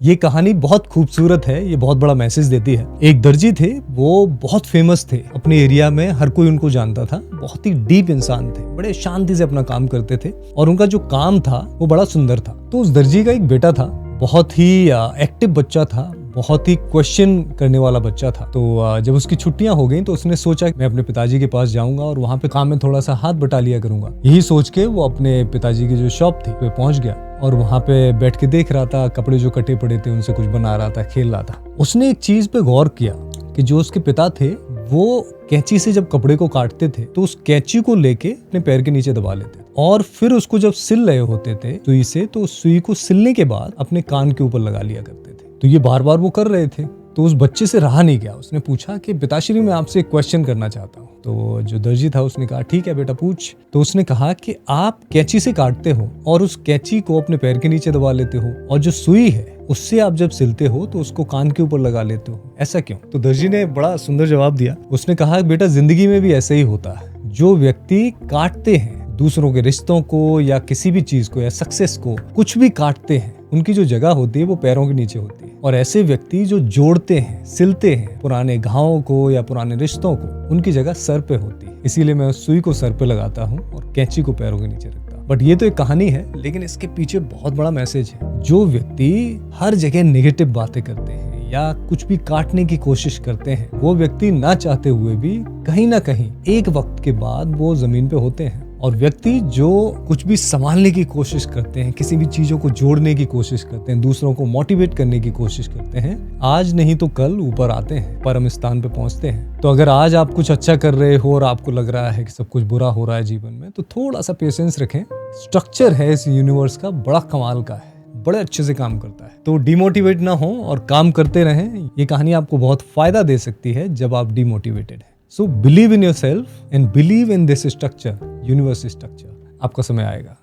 ये कहानी बहुत खूबसूरत है, ये बहुत बड़ा मैसेज देती है। एक दर्जी थे, वो बहुत फेमस थे अपने एरिया में, हर कोई उनको जानता था। बहुत ही डीप इंसान थे, बड़े शांति से अपना काम करते थे और उनका जो काम था वो बड़ा सुंदर था। तो उस दर्जी का एक बेटा था, बहुत ही एक्टिव बच्चा था, बहुत ही क्वेश्चन करने वाला बच्चा था। तो जब उसकी छुट्टियां हो गई तो उसने सोचा मैं अपने पिताजी के पास जाऊंगा और वहां पे काम में थोड़ा सा हाथ बटा लिया करूंगा। यही सोच के वो अपने पिताजी की जो शॉप थी पे पहुंच गया और वहां पे बैठ के देख रहा था, कपड़े जो कटे पड़े थे उनसे कुछ बना रहा था, खेल रहा था। उसने एक चीज पे गौर किया कि जो उसके पिता थे वो कैंची से जब कपड़े को काटते थे तो उस कैंची को लेके अपने पैर के नीचे दबा लेते और फिर उसको जब सिल रहे होते थे सुई से, तो उस सुई को सिलने के बाद अपने कान के ऊपर लगा लिया करते थे। तो ये बार बार वो कर रहे थे। तो उस बच्चे से रहा नहीं गया, उसने पूछा कि पिताश्री मैं आपसे एक क्वेश्चन करना चाहता हूँ। तो जो दर्जी था उसने कहा ठीक है बेटा पूछ। तो उसने कहा कि आप कैंची से काटते हो और उस कैंची को अपने पैर के नीचे दबा लेते हो और जो सुई है उससे आप जब सिलते हो तो उसको कान के ऊपर लगा लेते हो, ऐसा क्यों? तो दर्जी ने बड़ा सुंदर जवाब दिया। उसने कहा बेटा जिंदगी में भी ऐसे ही होता है। जो व्यक्ति काटते हैं दूसरों के रिश्तों को या किसी भी चीज को या सक्सेस को, कुछ भी काटते हैं, उनकी जो जगह होती है वो पैरों के नीचे होती है। और ऐसे व्यक्ति जो जोड़ते हैं, सिलते हैं पुराने घावों को या पुराने रिश्तों को, उनकी जगह सर पे होती है। इसीलिए मैं उस सुई को सर पे लगाता हूँ और कैंची को पैरों के नीचे रखता हूँ। बट ये तो एक कहानी है, लेकिन इसके पीछे बहुत बड़ा मैसेज है। जो व्यक्ति हर जगह नेगेटिव बातें करते हैं या कुछ भी काटने की कोशिश करते हैं, वो व्यक्ति ना चाहते हुए भी कहीं ना कहीं एक वक्त के बाद वो जमीन पे होते हैं। और व्यक्ति जो कुछ भी संभालने की कोशिश करते हैं, किसी भी चीजों को जोड़ने की कोशिश करते हैं, दूसरों को मोटिवेट करने की कोशिश करते हैं, आज नहीं तो कल ऊपर आते हैं, परम स्थान पे पहुंचते हैं। तो अगर आज आप कुछ अच्छा कर रहे हो और आपको लग रहा है कि सब कुछ बुरा हो रहा है जीवन में, तो थोड़ा सा पेशेंस रखें। स्ट्रक्चर है इस यूनिवर्स का, बड़ा कमाल का है, बड़े अच्छे से काम करता है। तो डिमोटिवेट ना हो और काम करते रहें। ये कहानी आपको बहुत फायदा दे सकती है जब आप डिमोटिवेटेड हैं। So believe in yourself and believe in this structure, universe structure. आपका समय आएगा।